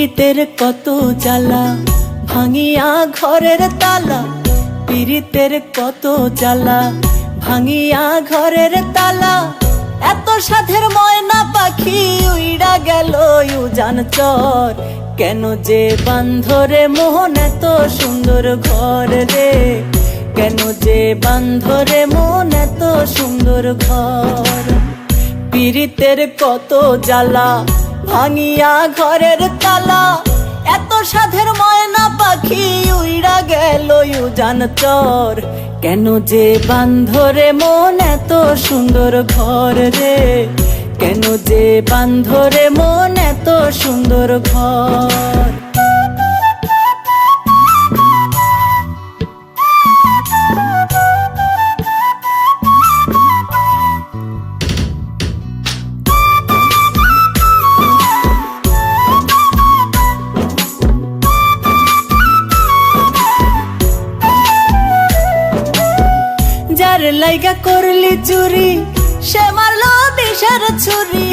পীড়িতের কত জ্বালা ভাঙিয়া ঘরের তালা, পীড়িতের কত জ্বালা ভাঙিয়া ঘরের তালা। এত সাধের ময়না পাখি উইড়া গেল উজান চর, কেন যে বান্ধরে মোহন এত সুন্দর ঘর রে, কেন যে বান্ধরে মন এত সুন্দর ঘর। পীড়িতের কত জ্বালা ভাঙিয়া ঘরের তালা, এত সাধের ময়না পাখি উইড়া গেল উজান চর, কেন যে বান্ধরে মন এত সুন্দর ঘর রে, কেন যে বান্ধরে মন এত সুন্দর ঘর। যার লাইগা করলি চুরি সে মারলো বিষের ছুরি,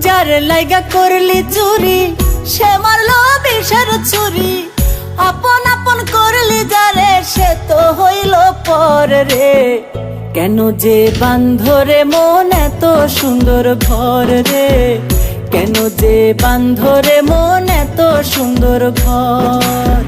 যার লাইগা করলি চুরি সে মারলো বিষের ছুরি। আপন আপন করলি যারে সে তো হইল পর রে, কেন যে বান্ধরে মন এত সুন্দর ঘর রে, কেন যে বান্ধরে মন এত সুন্দর ঘর।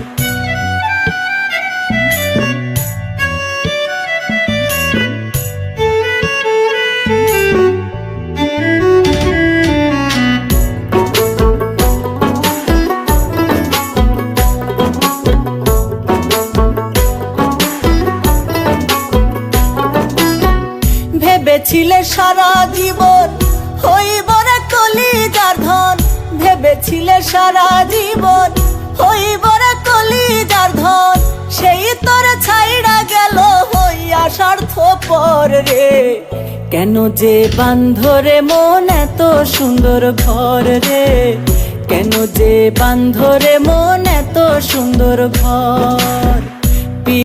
ভেবেছিলে সারা জীবন হইব রে কলিজার ধন, ভেবেছিলে সারা জীবন হইব রে কলিজার ধন, সেই তোর ছাইড়া গেল হইয়া স্বার্থপর রে, কেন যে বান্ধরে মন এত সুন্দর ঘর রে, কেন যে বান্ধরে মন এত সুন্দর ঘর।